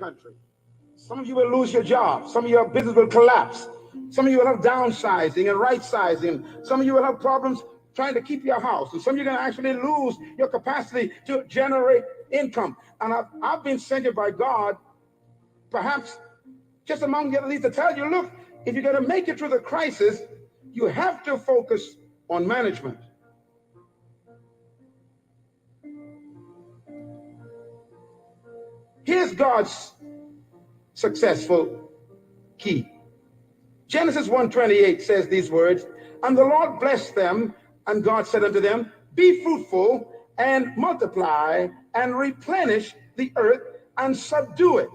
country. Some of you will lose your job. Some of your business will collapse. Some of you will have downsizing and right sizing. Some of you will have problems trying to keep your house. And some of you are going to actually lose your capacity to generate income. And I've been sent by God, perhaps just among the other leaders, to tell you, look, if you're going to make it through the crisis, you have to focus on management. Here's God's successful key. Genesis 1:28 says these words, and the Lord blessed them, and God said unto them, be fruitful and multiply and replenish the earth and subdue it,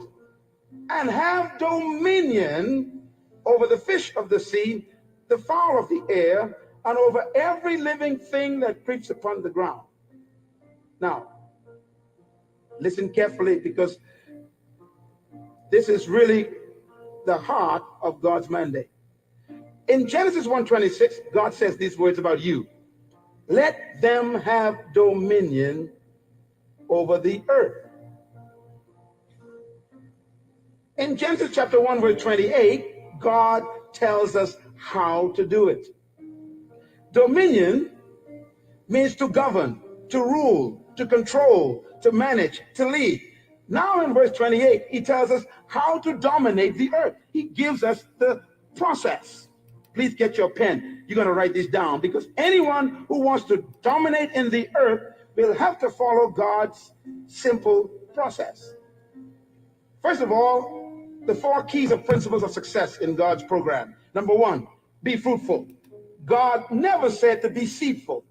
and have dominion over the fish of the sea, the fowl of the air, and over every living thing that creeps upon the ground. Now, listen carefully, because this is really the heart of God's mandate. In Genesis 1:26, God says these words about you. Let them have dominion over the earth. In Genesis chapter 1, verse 28, God tells us how to do it. Dominion means to govern, to rule, to control, to manage, to lead. Now in verse 28, he tells us how to dominate the earth. He gives us the process. Please get your pen. You're going to write this down, because anyone who wants to dominate in the earth will have to follow God's simple process. First of all, the 4 keys or principles of success in God's program. Number 1, be fruitful. God never said to be seedful.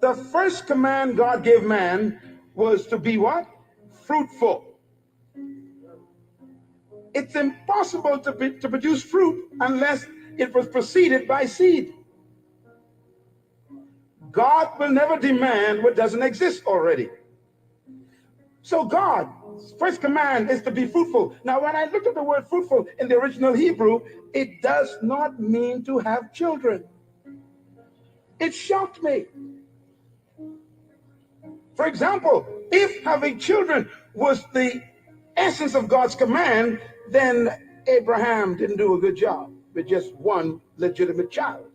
The first command God gave man was to be what? Fruitful. It's impossible to produce fruit unless it was preceded by seed. God will never demand what doesn't exist already. So God's first command is to be fruitful. Now, when I looked at the word fruitful in the original Hebrew, it does not mean to have children. It shocked me. For example, if having children was the essence of God's command, then Abraham didn't do a good job with just one legitimate child.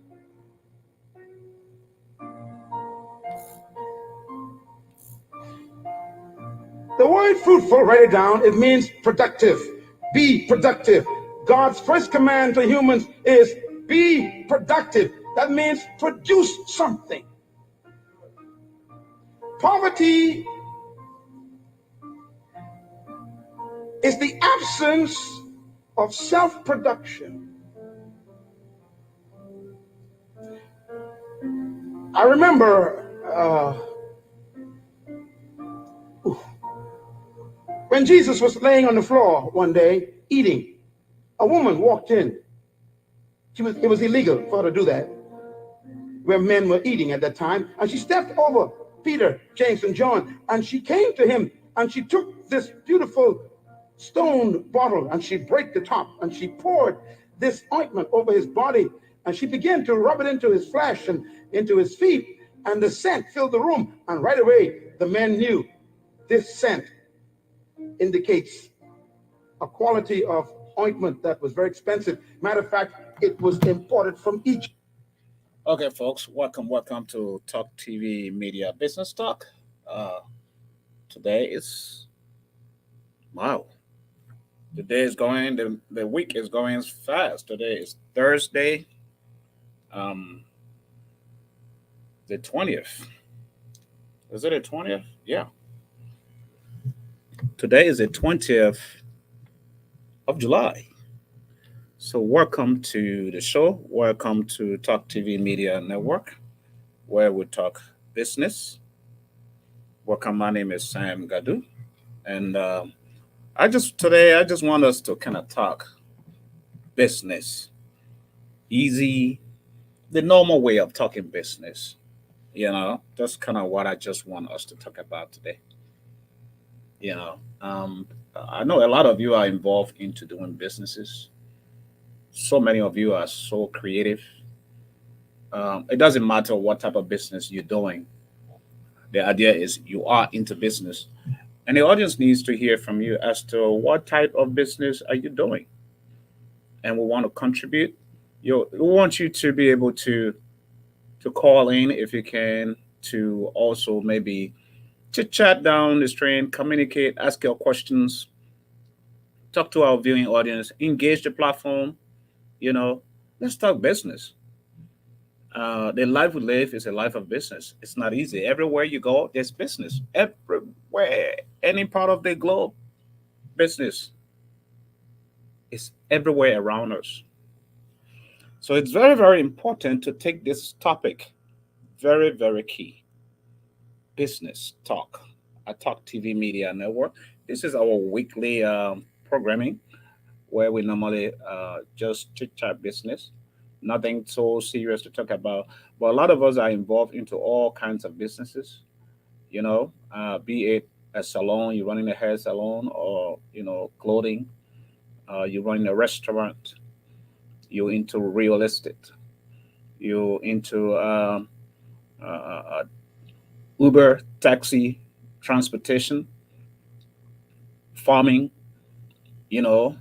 The word fruitful, write it down, it means productive. Be productive. God's first command to humans is be productive. That means produce something. Poverty is the absence of self-production. I remember when Jesus was laying on the floor one day eating, a woman walked in. It was illegal for her to do that, where men were eating at that time. And she stepped over Peter, James, and John, and she came to him, and she took this beautiful stone bottle, and she broke the top, and she poured this ointment over his body, and she began to rub it into his flesh and into his feet, and the scent filled the room. And right away, the men knew this scent indicates a quality of ointment that was very expensive. Matter of fact, it was imported from Egypt. Okay, folks, welcome to Talk TV Media Business Talk. Today is, wow, the day is going, the week is going fast. Today is Thursday, the 20th. Is it the 20th? Yeah. Today is the 20th of July. So welcome to the show. Welcome to Talk TV Media Network, where we talk business. Welcome. My name is Sam Gadu, and I just want us to kind of talk business, easy, the normal way of talking business. That's kind of what I just want us to talk about today. I know a lot of you are involved into doing businesses. So many of you are so creative. It doesn't matter what type of business you're doing. The idea is you are into business, And the audience needs to hear from you as to what type of business are you doing, and we want to contribute. We want you to be able to call in if you can, to also maybe chit chat down the stream, communicate, ask your questions, talk to our viewing audience, engage the platform. You know, let's talk business. The life we live is a life of business. It's not easy. Everywhere you go, there's business. Everywhere, any part of the globe, business is everywhere around us. So it's very, very important to take this topic very, very key. Business talk. I Talk TV Media Network. This is our weekly programming where we normally just chit chat business. Nothing so serious to talk about. But a lot of us are involved into all kinds of businesses, be it a salon, you're running a hair salon, or, clothing, you're running a restaurant, you're into real estate, you're into Uber, taxi, transportation, farming, you know,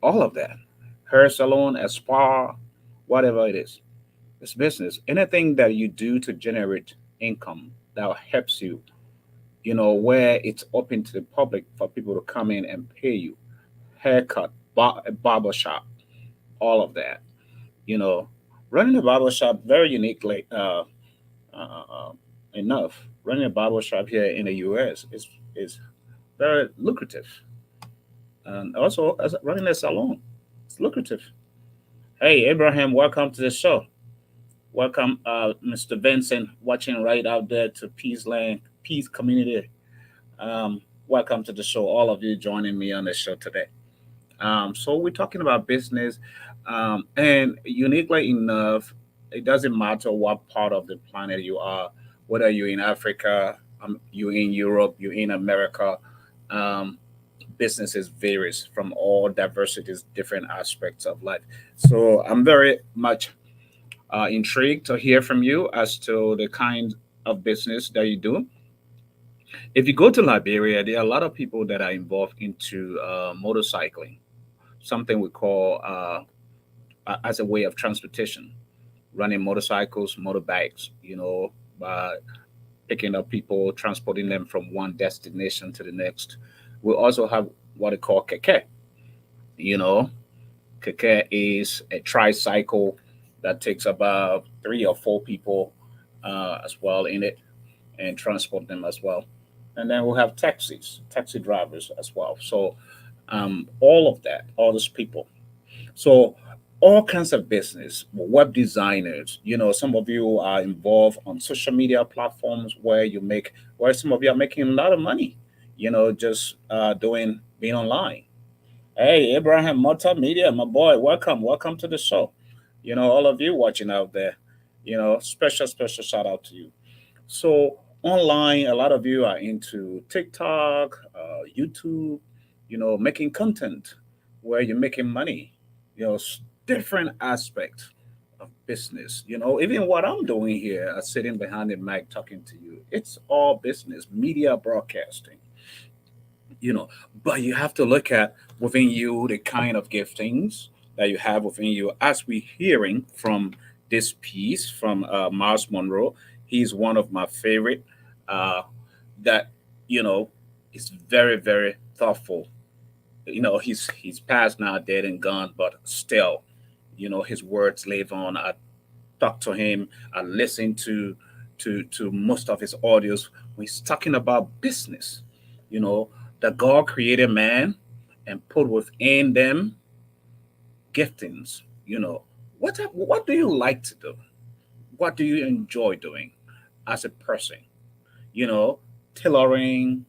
all of that. Hair salon, a spa, whatever it is. It's business. Anything that you do to generate income that helps you, where it's open to the public for people to come in and pay you. Haircut, barber shop, all of that. You know, Running a barber shop very uniquely enough. Running a barber shop here in the U.S. is very lucrative, and also as running a salon, it's lucrative. Hey, Abraham, welcome to the show. Welcome, Mr. Vincent, watching right out there to Peace Land, Peace Community. Welcome to the show, all of you joining me on the show today. So we're talking about business, and uniquely enough, it doesn't matter what part of the planet you are, whether you're in Africa, you're in Europe, you're in America. Um, Businesses varies from all diversities, different aspects of life. So I'm very much intrigued to hear from you as to the kind of business that you do. If you go to Liberia, there are a lot of people that are involved into motorcycling, something we call as a way of transportation, running motorcycles, motorbikes, by picking up people, transporting them from one destination to the next. We also have what they call keke. You know, Keke is a tricycle that takes about 3 or 4 people as well in it, and transport them as well. And then we'll have taxis, taxi drivers as well. So all of that, all those people. So all kinds of business, web designers. Some of you are involved on social media platforms where some of you are making a lot of money. Just doing being online. Hey, Abraham Multimedia, my boy, welcome to the show. All of you watching out there, special shout out to you. So online, a lot of you are into TikTok, YouTube, making content where you're making money, different aspects of business. Even what I'm doing here, sitting behind the mic talking to you, it's all business, media broadcasting, you know. But you have to look at within you the kind of giftings that you have within you. As we hearing from this piece from Miles Monroe, he's one of my favorite. Uh, that you know is very very thoughtful. He's passed now, dead and gone, but still, his words live on. I talk to him. I listen to most of his audios when he's talking about business. You know, that God created man and put within them giftings. What do you like to do? What do you enjoy doing as a person? You know, Tailoring,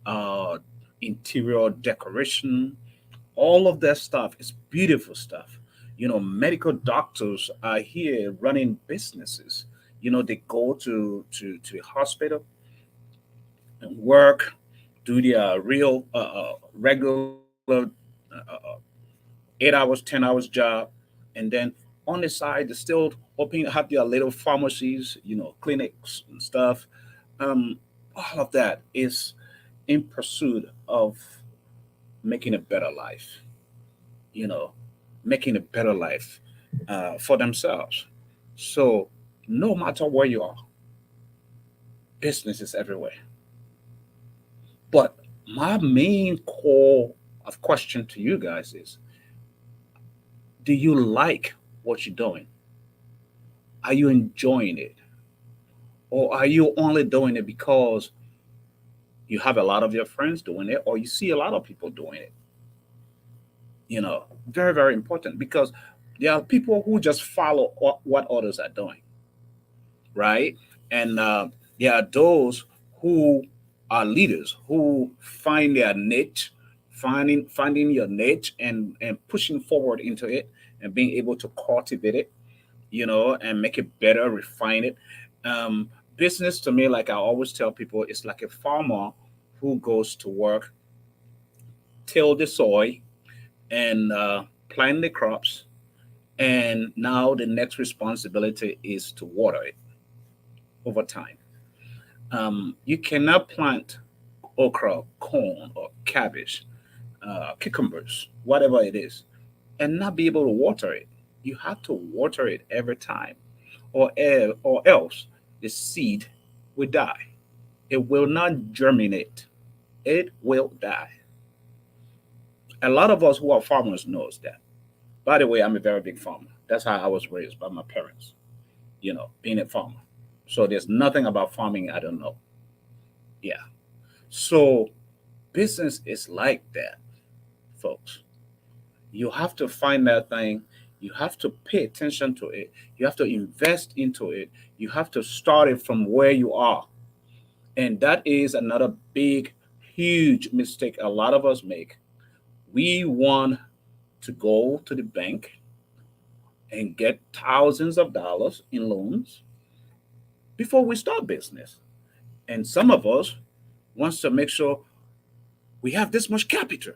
uh, interior decoration, all of that stuff is beautiful stuff. Medical doctors are here running businesses. They go to the hospital and work, do their real regular 8 hours, 10 hours job, and then on the side they still open have their little pharmacies, clinics and stuff. Um, all of that is. in pursuit of making a better life, you know, making a better life for themselves. So, no matter where you are, business is everywhere. But my main core of question to you guys is, do you like what you're doing? Are you enjoying it? Or are you only doing it because you have a lot of your friends doing it or you see a lot of people doing it? Very, very important, because there are people who just follow what others are doing, right? And there are those who are leaders who find their niche, finding your niche and pushing forward into it and being able to cultivate it, and make it better, refine it. Um, Business to me, like I always tell people, is like a farmer who goes to work, till the soil, and plant the crops, and now the next responsibility is to water it over time. You cannot plant okra, corn, or cabbage, cucumbers, whatever it is, and not be able to water it. You have to water it every time, or else the seed will die. It will not germinate. It will die. A lot of us who are farmers knows that. By the way, I'm a very big farmer. That's how I was raised by my parents. Being a farmer. So there's nothing about farming I don't know. Yeah. So business is like that, folks. You have to find that thing. You have to pay attention to it. You have to invest into it. You have to start it from where you are. And that is another big, huge mistake a lot of us make. We want to go to the bank and get thousands of dollars in loans before we start business. And some of us wants to make sure we have this much capital,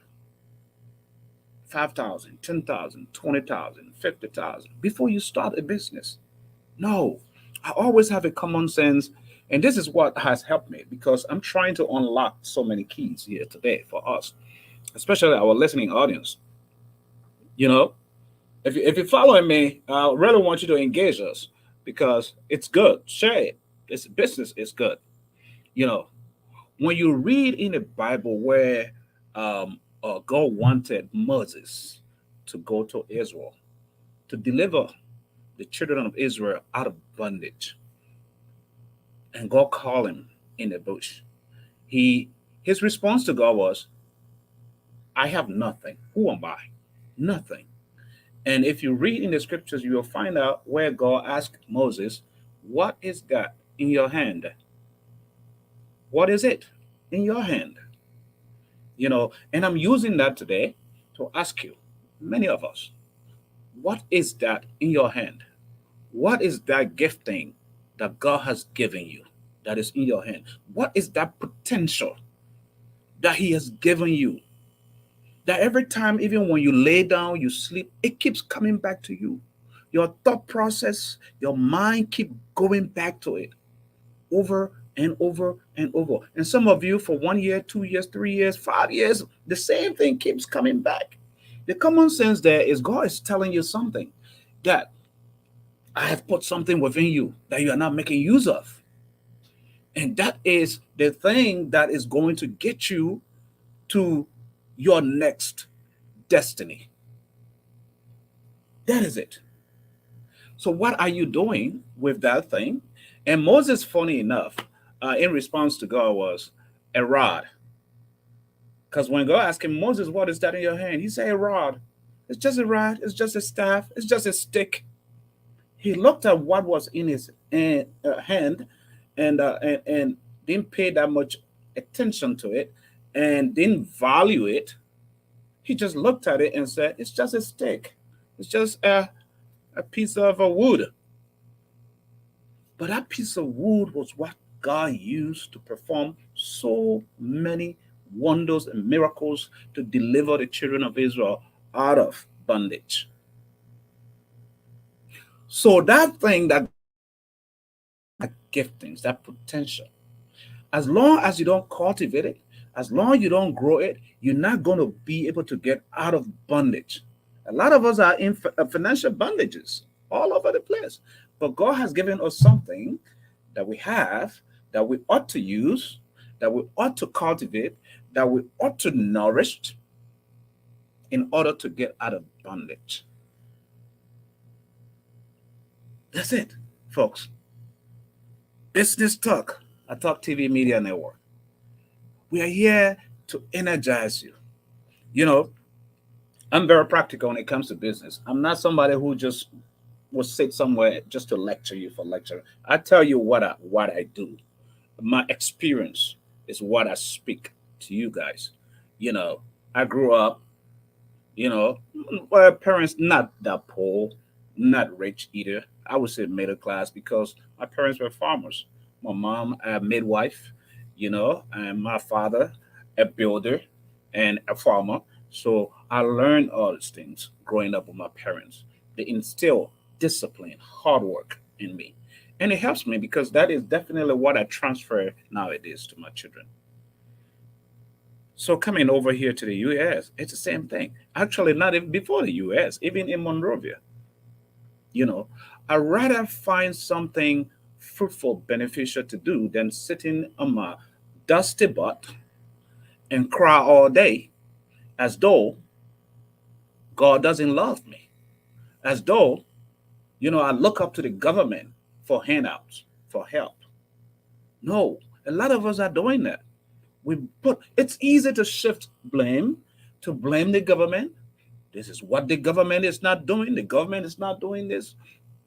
5,000, 10,000, 20,000, 50,000 before you start a business. No, I always have a common sense. And this is what has helped me, because I'm trying to unlock so many keys here today for us, especially our listening audience. You know, if you're following me, I really want you to engage us, because it's good. Share it. This business is good. You know, when you read in the Bible where God wanted Moses to go to Israel to deliver the children of Israel out of bondage, and God called him in the bush, he his response to God was, "I have nothing. Who am I? Nothing." And if you read in the scriptures, you will find out where God asked Moses, "What is that in your hand? What is it in your hand?" And I'm using that today to ask you, many of us, what is that in your hand? What is that gifting that God has given you that is in your hand? What is that potential that He has given you, that every time, even when you lay down, you sleep, it keeps coming back to you? Your thought process, your mind keep going back to it over and over and over. And some of you, for 1 year, 2 years, 3 years, 5 years, the same thing keeps coming back. The common sense there is God is telling you something, that I have put something within you that you are not making use of. And that is the thing that is going to get you to your next destiny. That is it. So, what are you doing with that thing? And Moses, funny enough, in response to God, was a rod. Because when God asked him, "Moses, what is that in your hand?" He said, "A rod." It's just a rod. It's just a staff. It's just a stick. He looked at what was in his hand, and didn't pay that much attention to it, and didn't value it. He just looked at it and said, "It's just a stick. It's just a piece of a wood." But that piece of wood was what God used to perform so many wonders and miracles to deliver the children of Israel out of bondage. So that thing, that giftings, that potential, as long as you don't cultivate it, As long as you don't grow it, you're not going to be able to get out of bondage. A lot of us are in financial bondages all over the place. But God has given us something that we have, that we ought to use, that we ought to cultivate, that we ought to nourish in order to get out of bondage. That's it, folks. Business Talk, I Talk TV Media Network. We are here to energize you. You know, I'm very practical when it comes to business. I'm not somebody who just will sit somewhere just to lecture you for lecture. I tell you what I do. My experience is what I speak to you guys. You know, I grew up, where parents not that poor, not rich either. I would say middle class because my parents were farmers. My mom a midwife, and my father a builder and a farmer. So I learned all these things growing up with my parents. They instill discipline, hard work in me. And it helps me because that is definitely what I transfer nowadays to my children. So coming over here to the US, it's the same thing. Actually, not even before the US, even in Monrovia, you know, I'd rather find something fruitful, beneficial to do than sitting on my dusty butt and cry all day as though God doesn't love me, as though, I look up to the government for handouts, for help. No, a lot of us are doing that. It's easy to shift blame, to blame the government. This is what the government is not doing. The government is not doing this.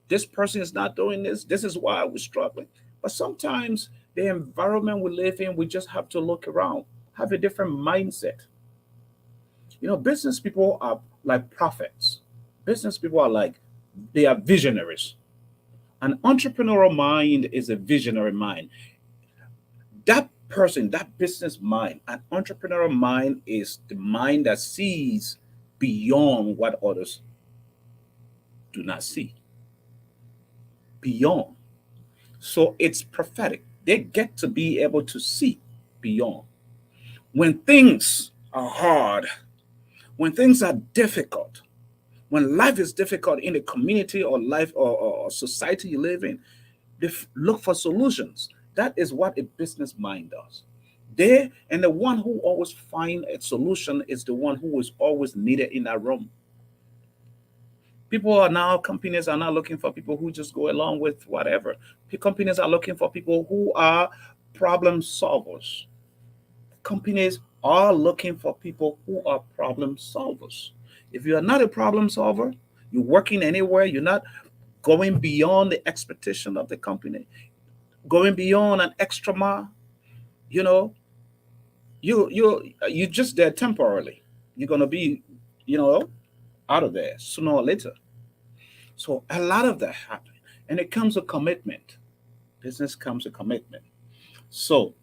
This person is not doing this. This is why we're struggling. But sometimes the environment we live in, we just have to look around, have a different mindset. Business people are like prophets. Business people are like, they are visionaries. An entrepreneurial mind is a visionary mind. That person, that business mind, an entrepreneurial mind is the mind that sees beyond what others do not see. Beyond. So it's prophetic. They get to be able to see beyond. When things are hard, when things are difficult, when life is difficult in the community or life or society you live in, they look for solutions. That is what a business mind does. The one who always find a solution is the one who is always needed in that room. Companies are now looking for people who just go along with whatever. Companies are looking for people who are problem solvers. Companies are looking for people who are problem solvers. If you are not a problem solver, you're working anywhere, you're not going beyond the expectation of the company, going beyond an extra mile, you know, you just there temporarily. You're gonna be, you know, out of there sooner or later. So a lot of that happen, and it comes with commitment. Business comes with commitment. So,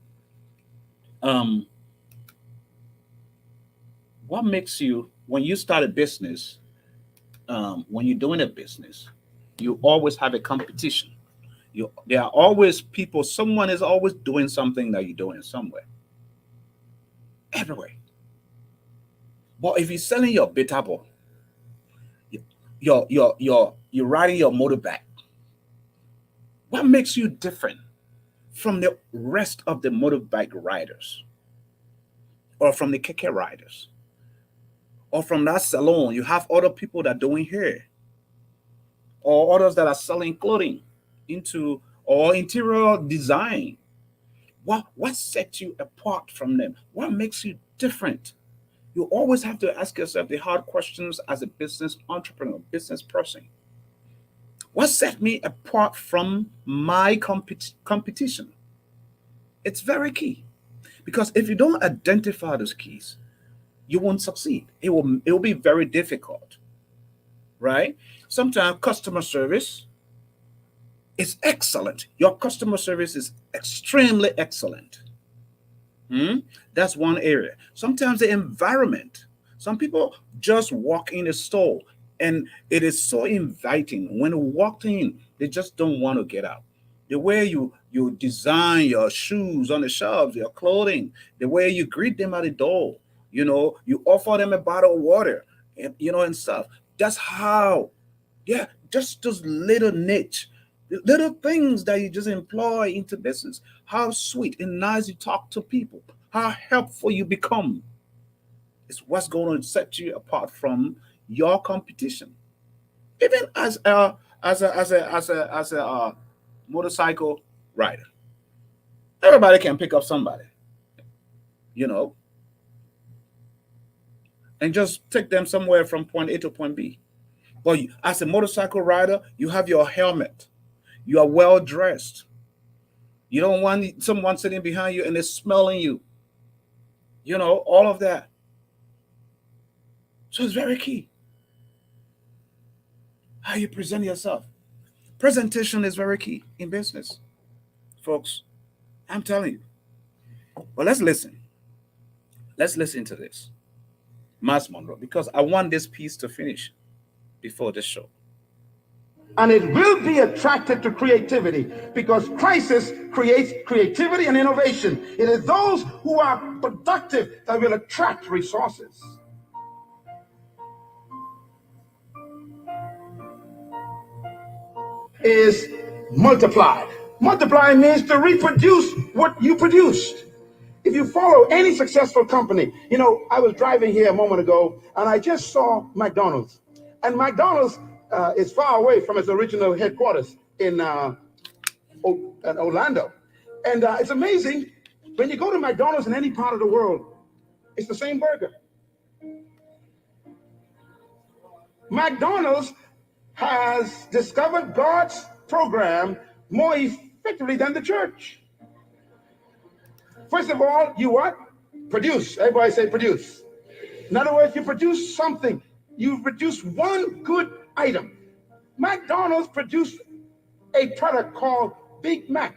um, what makes you when you start a business, when you're doing a business, you always have a competition. There are always people. Someone is always doing something that you're doing somewhere, everywhere. But if you're selling your bitabo, you're riding your motorbike, what makes you different from the rest of the motorbike riders, or from the keke riders, or from that salon? You have other people that are doing hair, or others that are selling clothing into or interior design. What sets you apart from them? What makes you different? You always have to ask yourself the hard questions as a business entrepreneur, business person. What set me apart from my competition? It's very key, because if you don't identify those keys, you won't succeed. It will be very difficult, right? Sometimes customer service is excellent. Your customer service is extremely excellent. Hmm? That's one area. Sometimes the environment. Some people just walk in a store and it is so inviting. When they walk in, they just don't want to get out. the way you design your shoes on the shelves, your clothing, the way you greet them at the door, you offer them a bottle of water, and stuff. That's how, yeah, just those little niche, little things that you just employ into business. How sweet and nice you talk to people, how helpful you become. It's what's going to set you apart from your competition. Even as a motorcycle rider, everybody can pick up somebody, you know, and just take them somewhere from point A to point B. But as a motorcycle rider, you have your helmet. You are well dressed. You don't want someone sitting behind you and they're smelling you. All of that. So it's very key how you present yourself. Presentation is very key in business, folks. I'm telling you. But let's listen. Let's listen to this. Miles Monroe, because I want this piece to finish before this show. And it will be attracted to creativity because crisis creates creativity and innovation. It is those who are productive that will attract resources. Is multiply. Multiply means to reproduce what you produced. If you follow any successful company, I was driving here a moment ago and I just saw McDonald's. And McDonald's is far away from its original headquarters in Orlando. And it's amazing, when you go to McDonald's in any part of the world, it's the same burger. McDonald's has discovered God's program more effectively than the church. First of all, you what? Produce. Everybody say produce. In other words, you produce something. You produce one good item. McDonald's produced a product called Big Mac.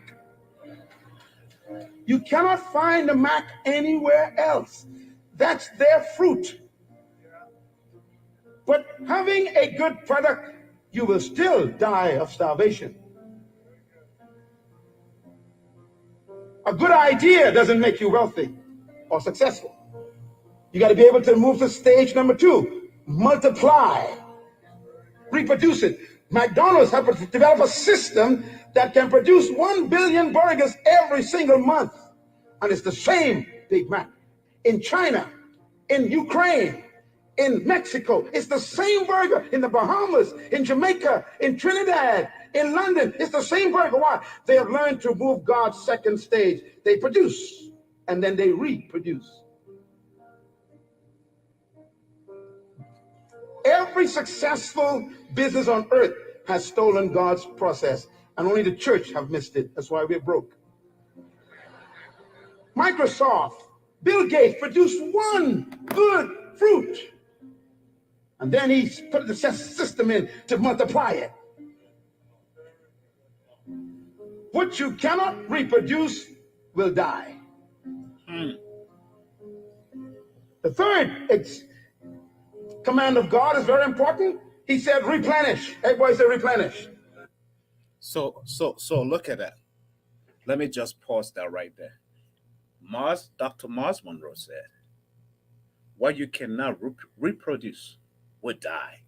You cannot find the Mac anywhere else. That's their fruit. But having a good product, you will still die of starvation. A good idea doesn't make you wealthy or successful. You got to be able to move to stage number 2, multiply, reproduce it. McDonald's have developed a system that can produce 1 billion burgers every single month. And it's the same Big Mac. In China, in Ukraine, in Mexico, it's the same burger. In the Bahamas, in Jamaica, in Trinidad, in London, it's the same burger. Why? They have learned to move God's second stage. They produce and then they reproduce. Every successful business on earth has stolen God's process, and only the church have missed it. That's why we're broke. Microsoft, Bill Gates produced one good fruit, and then he put the system in to multiply it. What you cannot reproduce will die. The third command of God is very important. He said replenish. Everybody say replenish. So look at that. Let me just pause that right there. Dr. Miles Monroe said, what you cannot reproduce will die.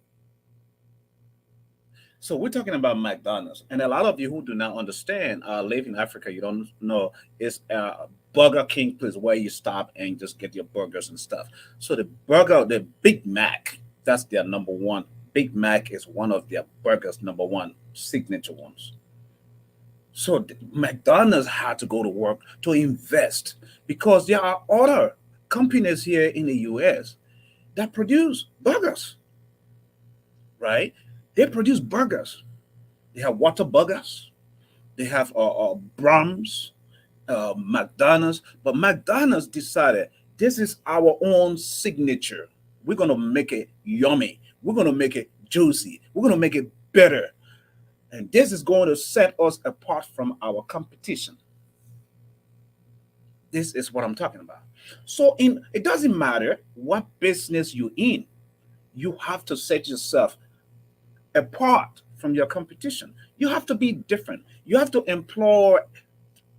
So we're talking about McDonald's, and a lot of you who do not understand, live in Africa, you don't know, it's a Burger King place where you stop and just get your burgers and stuff. So the Big Mac, that's their number one. Big Mac is one of their burgers, number one, signature ones. So McDonald's had to go to work to invest because there are other companies here in the U.S. that produce burgers, right? They produce burgers. They have Whataburgers. They have Brahms, McDonald's. But McDonald's decided this is our own signature. We're going to make it yummy. We're going to make it juicy. We're going to make it better. And this is going to set us apart from our competition. This is what I'm talking about. So it doesn't matter what business you're in. You have to set yourself apart from your competition. You have to be different. You have to employ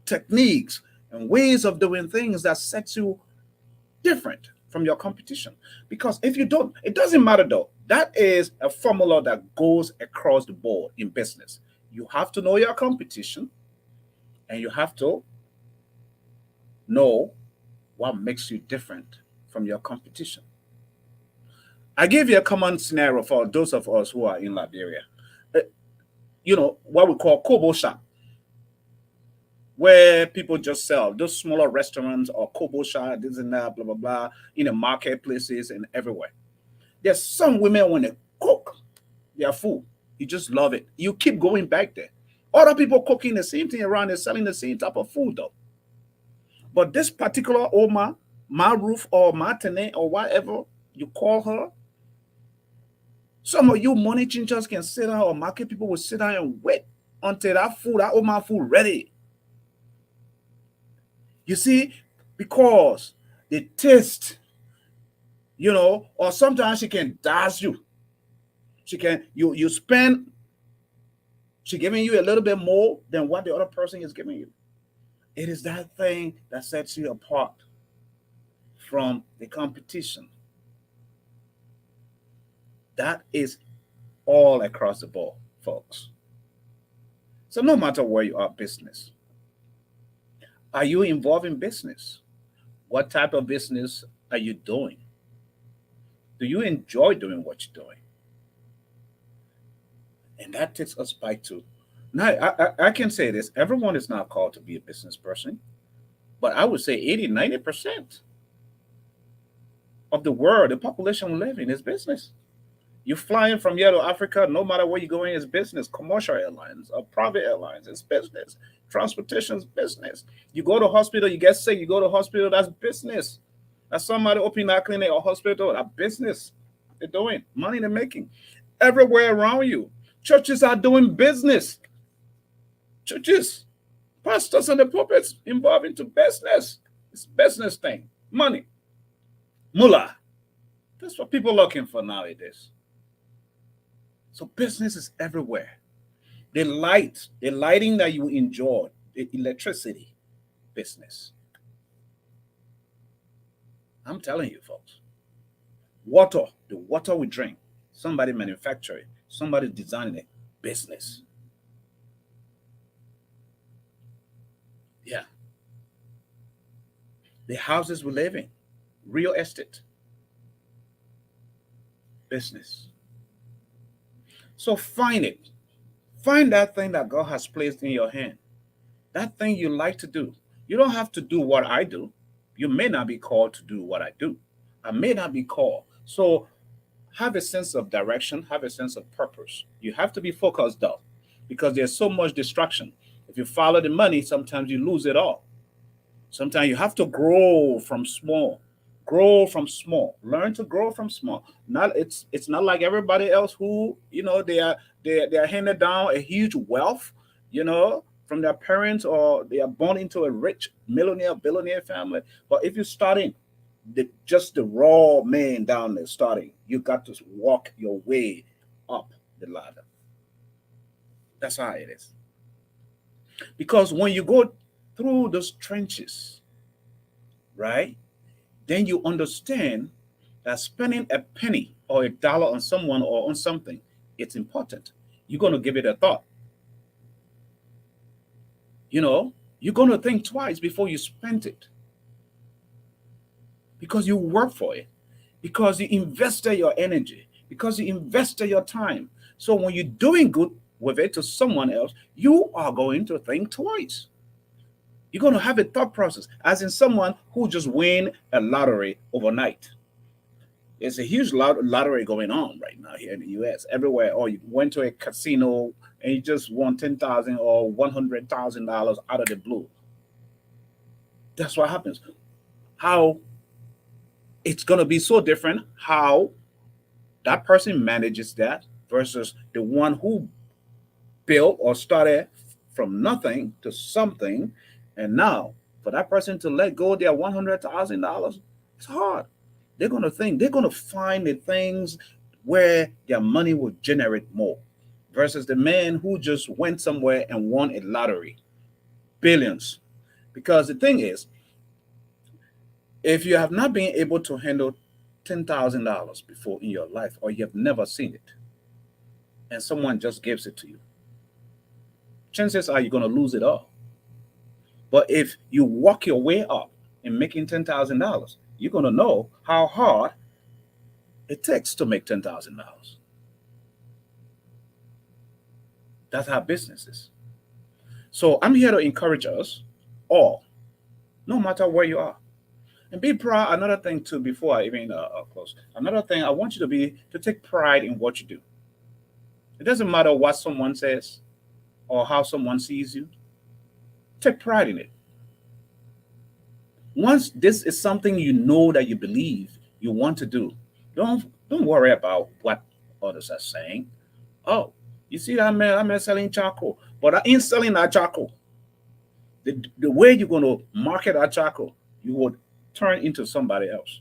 techniques and ways of doing things that sets you different from your competition. Because if you don't, it doesn't matter though. That is a formula that goes across the board in business. You have to know your competition and you have to know what makes you different from your competition. I give you a common scenario for those of us who are in Liberia. Uh, what we call Kobo shop, where people just sell those smaller restaurants or Kobo shop, this and that, blah, blah, blah, in the marketplaces and everywhere. There's some women when they cook their food, you just love it. You keep going back there. Other people cooking the same thing around, they're selling the same type of food though. But this particular Oma, Maruf or Martine or whatever you call her, some of you money changers can sit down or market people will sit down and wait until that Oma food ready. You see, because the taste, or sometimes she can dash you. She can, you spend, she giving you a little bit more than what the other person is giving you. It is that thing that sets you apart from the competition. That is all across the board, folks. So no matter where you are, business. Are you involved in business? What type of business are you doing? Do you enjoy doing what you're doing? And that takes us back to, now I can say this, everyone is not called to be a business person, but I would say 80-90% of the world, the population we live in is business. You're flying from here to Africa, no matter where you're going, is business. Commercial airlines or private airlines, it's business. Transportation is business. You go to hospital, you get sick, you go to hospital, that's business. That's somebody opening that clinic or hospital, that business. They're doing money they're making. Everywhere around you, churches are doing business. Churches, pastors and the pulpits involved into business. It's business thing. Money. Mullah. That's what people are looking for nowadays. So business is everywhere. The lighting that you enjoy, the electricity, business. I'm telling you, folks. Water, the water we drink, somebody manufacture it, somebody designing it, business. Yeah. The houses we live in, real estate, business. So find it. Find that thing that God has placed in your hand. That thing you like to do. You don't have to do what I do. You may not be called to do what I do. I may not be called. So have a sense of direction, have a sense of purpose. You have to be focused though, because there's so much distraction. If you follow the money, sometimes you lose it all. Sometimes you have to grow from small. Grow from small. Learn to grow from small. It's not like everybody else who, they are handed down a huge wealth, from their parents, or they are born into a rich millionaire, billionaire family. But if you're starting just the raw man down there starting, you got to walk your way up the ladder. That's how it is. Because when you go through those trenches, right, then you understand that spending a penny or a dollar on someone or on something, it's important. You're going to give it a thought. You're going to think twice before you spend it. Because you work for it. Because you invested your energy. Because you invested your time. So when you're doing good with it to someone else, you are going to think twice. You're going to have a thought process, as in someone who just win a lottery overnight. There's a huge lottery going on right now here in the US, everywhere. Or you went to a casino and you just won $10,000 or $100,000 out of the blue. That's what happens. How it's going to be so different how that person manages that versus the one who built or started from nothing to something. And now for that person to let go of their $100,000, it's hard. They're going to find the things where their money will generate more. versus the man who just went somewhere and won a lottery, billions. Because the thing is, if you have not been able to handle $10,000 before in your life, or you have never seen it, and someone just gives it to you, chances are you're going to lose it all. But if you walk your way up in making $10,000, you're going to know how hard it takes to make $10,000. That's how business is. So I'm here to encourage us all, no matter where you are. And be proud. Another thing too, before I even close, another thing I want you to be to take pride in what you do. It doesn't matter what someone says or how someone sees you. Take pride in it. Once this is something you know that you believe you want to do, don't worry about what others are saying. Oh, you see that man selling charcoal, but I ain't selling that charcoal. The way you're going to market that charcoal, you would turn into somebody else.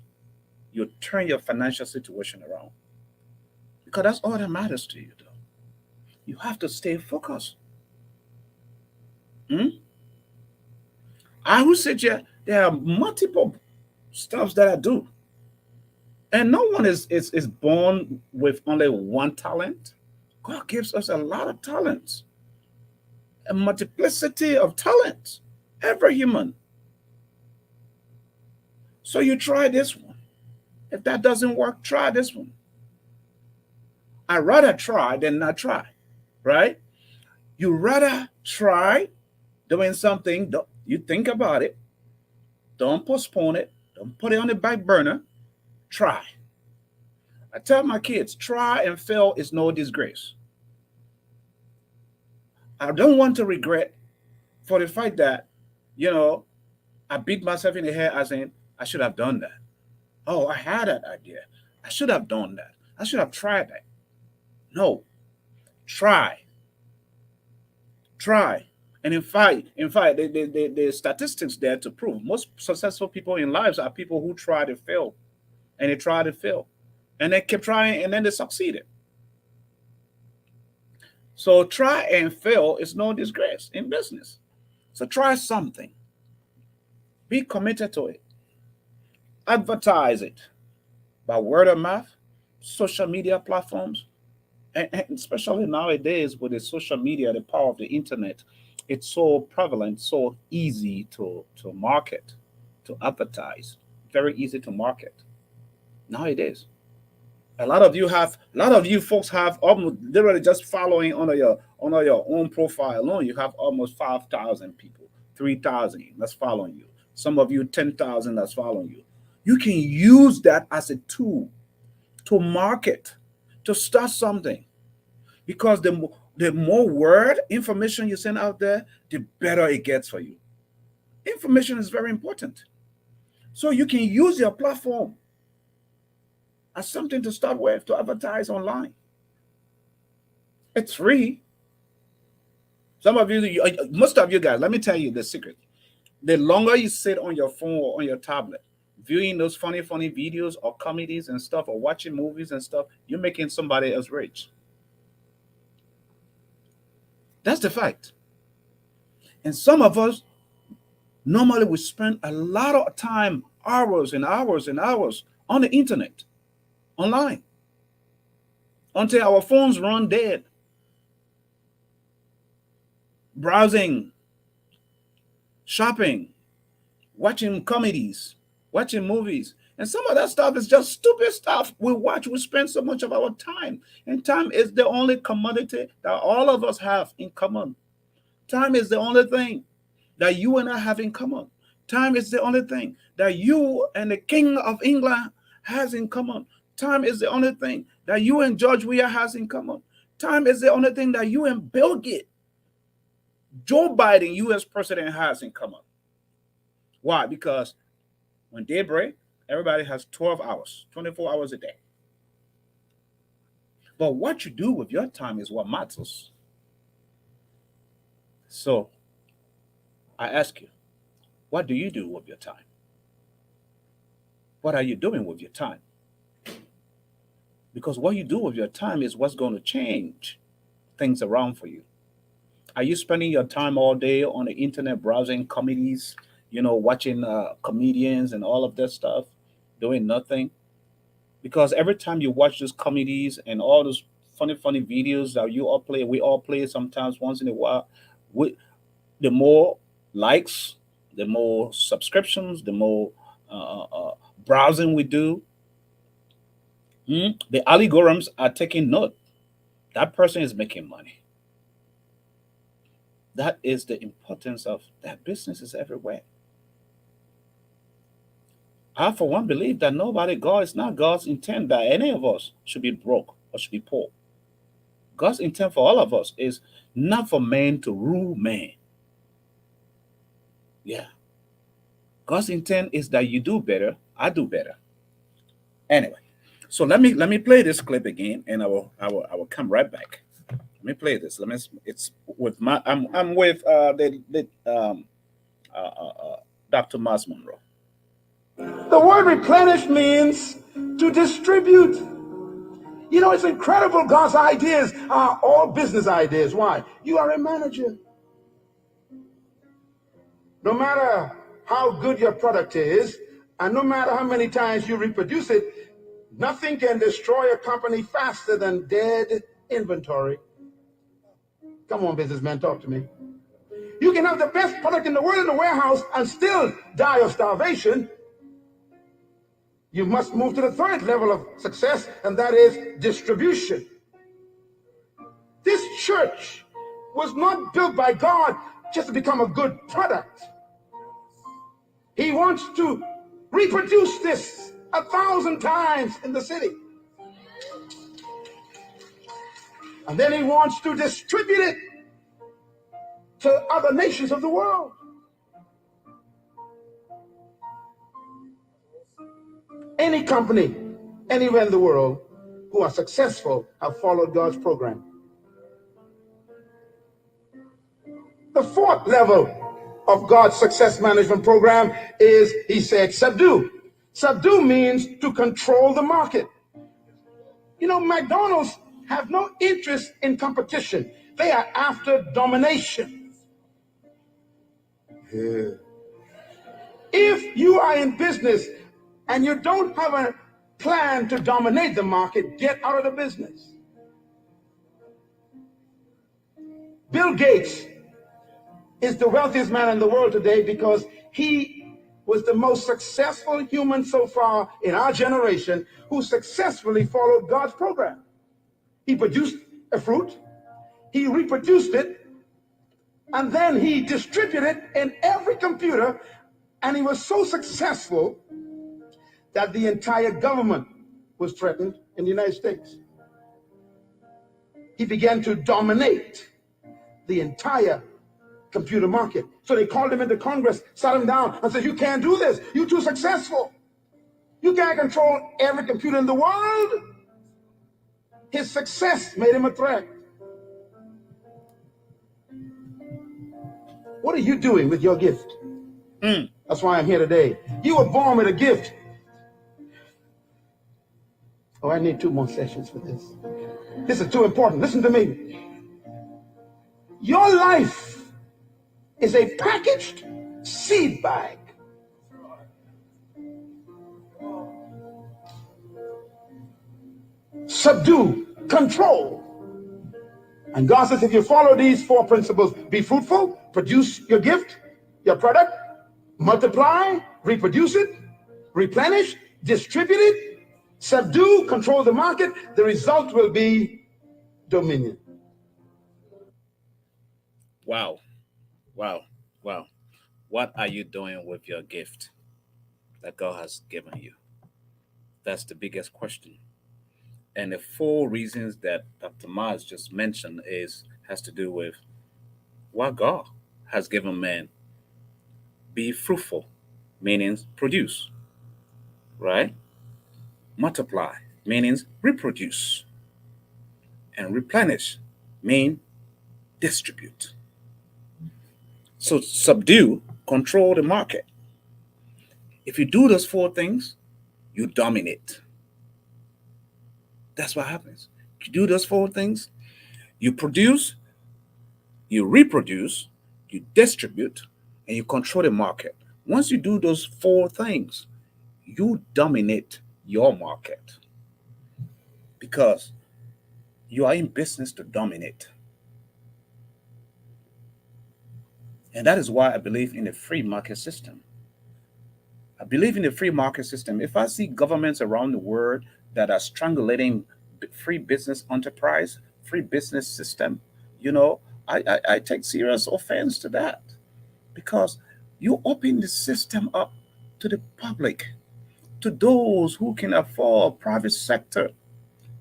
You turn your financial situation around, because that's all that matters to you. Though you have to stay focused. Hmm? I will say, yeah, there are multiple stuffs that I do, and no one is born with only one talent. God gives us a lot of talents, a multiplicity of talents. Every human. So you try this one. If that doesn't work, try this one. I'd rather try than not try, right? You rather try doing something, you think about it, don't postpone it, don't put it on the back burner, try. I tell my kids, try and fail is no disgrace. I don't want to regret for the fact that, you know, I beat myself in the head as in, I should have done that. Oh, I had that idea. I should have done that. I should have tried that. No, try. Try. And the statistics there to prove most successful people in lives are people who try to fail, and they try to fail, and they kept trying, and then they succeeded. So try and fail is no disgrace in business. So try something. Be committed to it. Advertise it by word of mouth, social media platforms, and especially nowadays with the social media, the power of the internet, it's so prevalent, so easy to market, to advertise, very easy to market. Now it is. A lot of you folks have almost literally just following under your own profile alone. You have almost 5,000 people, 3,000 that's following you. Some of you 10,000 that's following you. You can use that as a tool to market, to start something, because the more word information you send out there, the better it gets for you. Information is very important. So you can use your platform as something to start with, to advertise online. It's free. Some of you, most of you guys, let me tell you the secret. The longer you sit on your phone or on your tablet, viewing those funny videos or comedies and stuff, or watching movies and stuff, you're making somebody else rich. That's the fact. And some of us, normally we spend a lot of time, hours and hours and hours on the internet, online, until our phones run dead. Browsing, shopping, watching comedies, watching movies. And some of that stuff is just stupid stuff we watch. We spend so much of our time. And time is the only commodity that all of us have in common. Time is the only thing that you and I have in common. Time is the only thing that you and the King of England has in common. Time is the only thing that you and George Weah has in common. Time is the only thing that you and Bill Gates, Joe Biden, U.S. president, has in common. Why? Because when day break, everybody has 12 hours, 24 hours a day. But what you do with your time is what matters. So I ask you, what do you do with your time? What are you doing with your time? Because what you do with your time is what's going to change things around for you? Are you spending your time all day on the internet browsing comedies, watching comedians and all of that stuff, doing nothing? Because every time you watch those comedies and all those funny videos that we all play sometimes once in a while, we, the more likes, the more subscriptions, the more browsing we do, the algorithms are taking note. That person is making money. That is the importance of that. Business is everywhere. I, for one, believe that God is not God's intent that any of us should be broke or should be poor. God's intent for all of us is not for man to rule man. Yeah. God's intent is that you do better, I do better. Anyway, so let me play this clip again, and I will come right back. Let me play this. It's with I'm with Dr. Miles Monroe. The word replenish means to distribute. You know, it's incredible. God's ideas are all business ideas. Why? You are a manager. No matter how good your product is, and no matter how many times you reproduce it, nothing can destroy a company faster than dead inventory. Come on, businessman, talk to me. You can have the best product in the world in the warehouse and still die of starvation. You must move to the third level of success, and that is distribution. This church was not built by God just to become a good product. He wants to reproduce this 1,000 times in the city. And then he wants to distribute it to other nations of the world. Any company, anywhere in the world, who are successful have followed God's program. The fourth level of God's success management program is, he said, subdue. Subdue means to control the market. You know, McDonald's have no interest in competition. They are after domination. Yeah. If you are in business and you don't have a plan to dominate the market, get out of the business. Bill Gates is the wealthiest man in the world today because he was the most successful human so far in our generation who successfully followed God's program. He produced a fruit, he reproduced it, and then he distributed it in every computer, and he was so successful that the entire government was threatened in the United States. He began to dominate the entire computer market. So they called him into Congress, sat him down, and said, "You can't do this. You're too successful. You can't control every computer in the world." His success made him a threat. What are you doing with your gift? That's why I'm here today. You were born with a gift. Oh, I need 2 more sessions for this. This is too important. Listen to me. Your life is a packaged seed bag. Subdue, control. And God says if you follow these 4 principles, be fruitful, produce your gift, your product, multiply, reproduce it, replenish, distribute it, subdue, control the market, the result will be dominion. Wow. What are you doing with your gift that God has given you? That's the biggest question. And the 4 reasons that Dr. Mars just mentioned has to do with what God has given man. Be fruitful, meaning produce, right? Multiply, meaning reproduce. And replenish, mean distribute. So subdue, control the market. If you do those 4 things, you dominate. That's what happens. You do those 4 things, You produce, you reproduce, you distribute, and you control the market. Once you do those four things, you dominate your market because you are in business to dominate. And that is why I believe in a free market system. I believe in the free market system. If I see governments around the world that are strangulating free business enterprise, free business system, you know, I take serious offense to that because you open the system up to the public, to those who can afford private sector.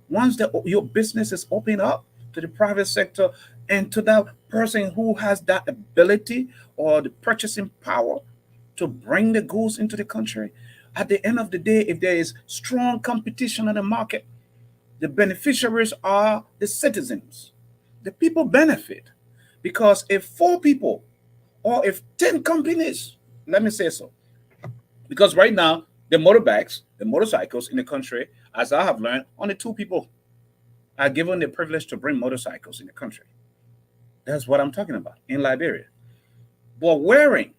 Once your business is open up to the private sector and to that person who has that ability or the purchasing power to bring the goods into the country, at the end of the day, if there is strong competition in the market, the beneficiaries are the citizens. The people benefit because if four people or if 10 companies, let me say so, because right now, the motorbikes, the motorcycles in the country, as I have learned, only two people are given the privilege to bring motorcycles in the country. That's what I'm talking about in Liberia. But wearing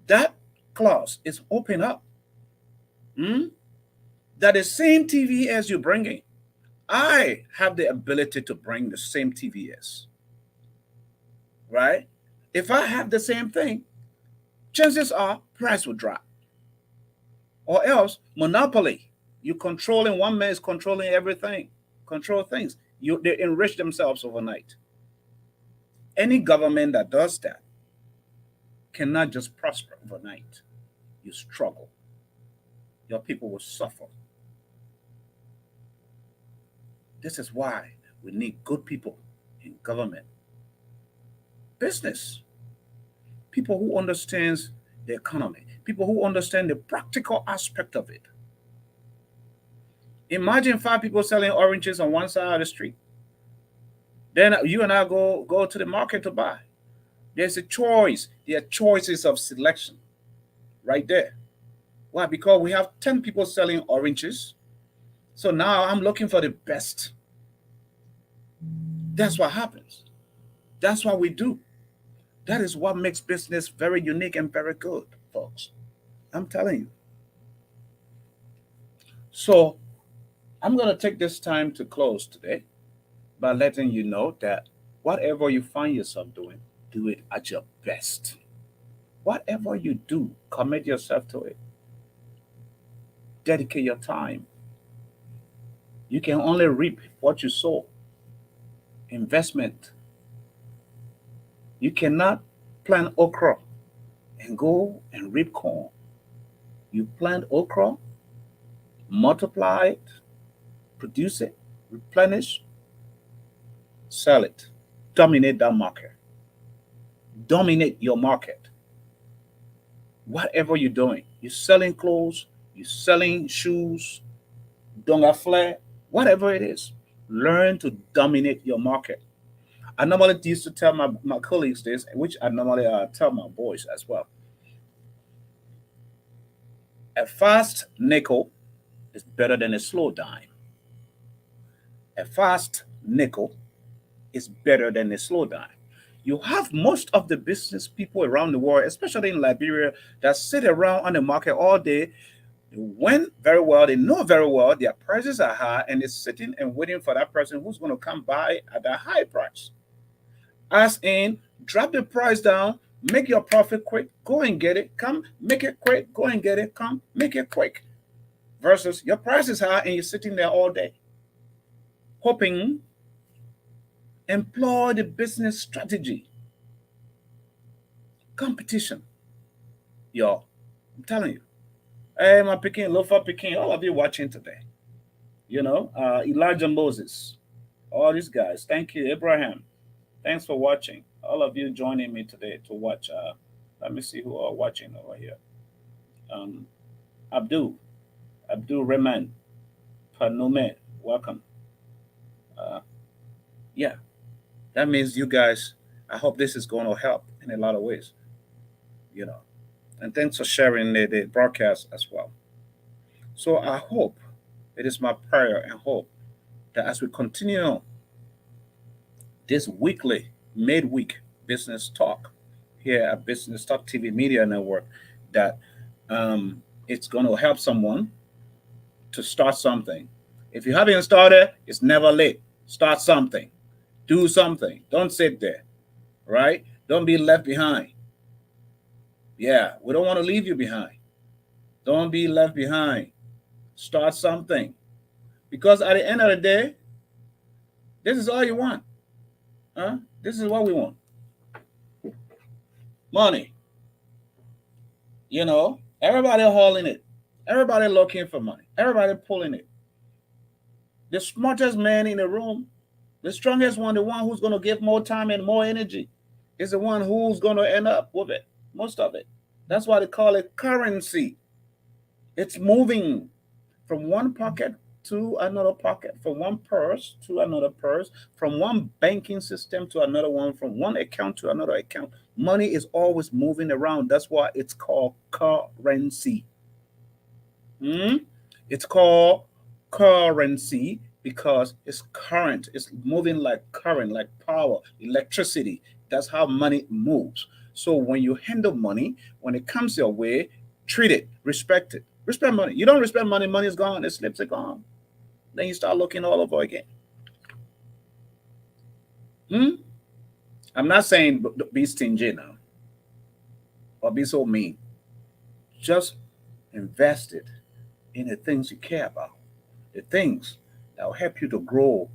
that clause is open up. Hmm? That the same TVS you're bringing, I have the ability to bring the same TVS, right? If I have the same thing, chances are price will drop. Or else, monopoly. You controlling one man is controlling everything, control things. They enrich themselves overnight. Any government that does that cannot just prosper overnight. You struggle. Your people will suffer. This is why we need good people in government, business, people who understands the economy, people who understand the practical aspect of it. Imagine five people selling oranges on one side of the street. Then you and I go to the market to buy. There's a choice. There are choices of selection right there. Why? Because we have 10 people selling oranges. So now I'm looking for the best. That's what happens. That's what we do. That is what makes business very unique and very good, folks. I'm telling you. So I'm going to take this time to close today by letting you know that whatever you find yourself doing, do it at your best. Whatever you do, commit yourself to it. Dedicate your time. You can only reap what you sow. Investment. You cannot plant okra and go and reap corn. You plant okra, multiply it, produce it, replenish, sell it. Dominate that market. Dominate your market. Whatever you're doing, you're selling clothes, you're selling shoes, donga flare, whatever it is, learn to dominate your market. I normally used to tell my colleagues this, which I normally tell my boys as well. A fast nickel is better than a slow dime. A fast nickel is better than a slow dime. You have most of the business people around the world, especially in Liberia, that sit around on the market all day. They went very well, they know very well their prices are high, and they're sitting and waiting for that person who's going to come by at that high price. As in, drop the price down, make your profit quick, go and get it, come, make it quick, go and get it, come, make it quick. Versus your price is high and you're sitting there all day, hoping, employ the business strategy. Competition. Y'all, I'm telling you. Hey, my Peking, Lofa Peking, all of you watching today. Elijah Moses, all these guys. Thank you, Abraham. Thanks for watching. All of you joining me today to watch. Let me see who are watching over here. Um, Abdul Rahman, Panume, welcome. Uh, yeah, that means you guys. I hope this is going to help in a lot of ways. You know, and thanks for sharing the broadcast as well. So I hope it is my prayer and hope that as we continue this weekly, midweek business talk here at Business Talk TV Media Network that it's going to help someone to start something. If you haven't started, it's never late. Start something. Do something. Don't sit there, right? Don't be left behind. Yeah, we don't want to leave you behind. Don't be left behind. Start something. Because at the end of the day, this is all you want. Huh? This is what we want. Money. You know, everybody hauling it. Everybody looking for money. Everybody pulling it. The smartest man in the room, the strongest one, the one who's going to give more time and more energy, is the one who's going to end up with it. Most of it. That's why they call it currency. It's moving from one pocket to another pocket, from one purse to another purse, from one banking system to another one, from one account to another account. Money is always moving around. That's why it's called currency. It's called currency because it's current. It's moving like current, like power, electricity. That's how money moves. So when you handle money, when it comes your way, treat it, respect it. Respect money. You don't respect money, money is gone, it slips, it gone. Then you start looking all over again. I'm not saying be stingy now or be so mean. Just invest it in the things you care about, the things that will help you to grow,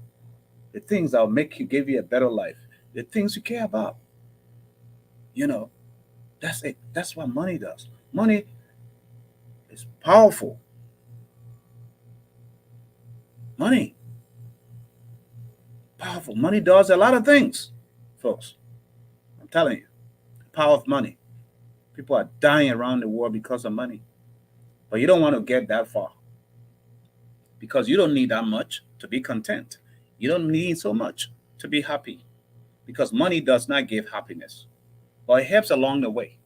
the things that will make you, give you a better life, the things you care about. You know, that's it. That's what money does. Money is powerful. Money. Powerful. Money does a lot of things, folks. I'm telling you. The power of money. People are dying around the world because of money. But you don't want to get that far. Because you don't need that much to be content. You don't need so much to be happy. Because money does not give happiness. But it helps along the way.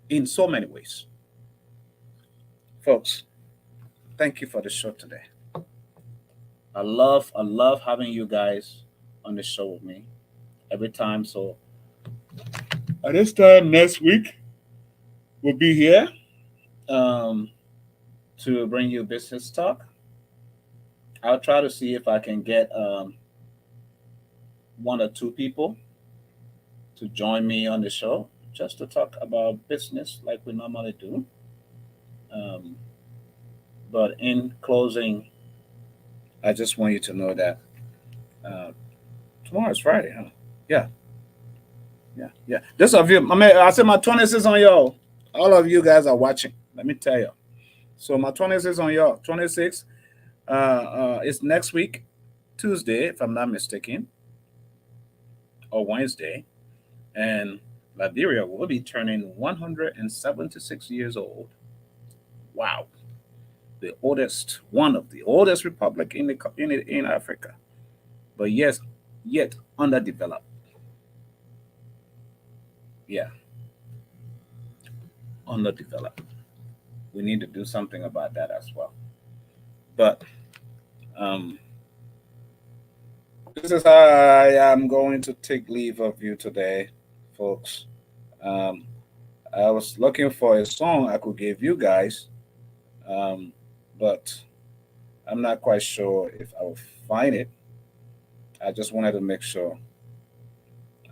In so many ways. Folks, thank you for the show today. I love having you guys on the show with me every time. So at this time next week, we'll be here to bring you business talk. I'll try to see if I can get one or two people to join me on the show just to talk about business like we normally do. But in closing, I just want you to know that tomorrow is Friday, huh? Yeah. This of you, I said my 26 on y'all. All of you guys are watching. Let me tell you. So my 26 on y'all. 26 is next week, Tuesday, if I'm not mistaken, or Wednesday, and Liberia will be turning 176 years old. Wow. The oldest, one of the oldest republic in Africa, but yes, yet underdeveloped. Yeah, underdeveloped. We need to do something about that as well. But this is how I am going to take leave of you today, folks. I was looking for a song I could give you guys. But I'm not quite sure if I will find it. I just wanted to make sure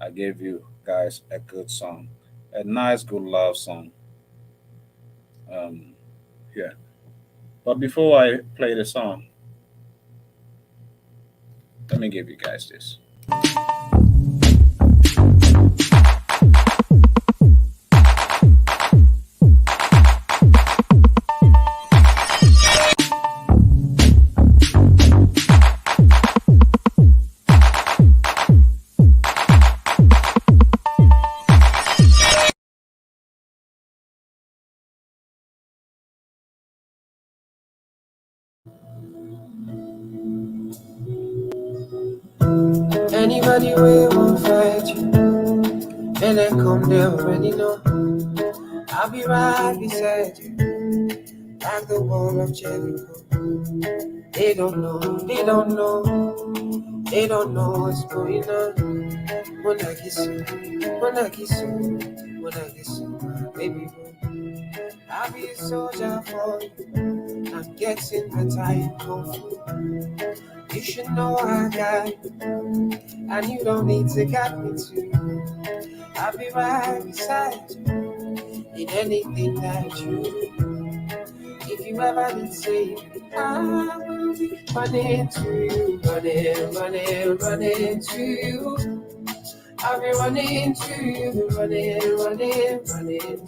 I gave you guys a good song, a nice, good love song. Yeah. But before I play the song, let me give you guys this. Anybody will won't fight you, and then come they already know. I'll be right beside you, like the wall of Jericho. They don't know They don't know what's going on. When I kiss you, when I kiss you, when I kiss you, my baby boy. I'll be a soldier for you. I'm getting better in Kung Fu. You should know I got you, and you don't need to guide me too. I'll be right beside you in anything that you do. If you ever need saving, I will be running to you, running to you. I'll be running to you, running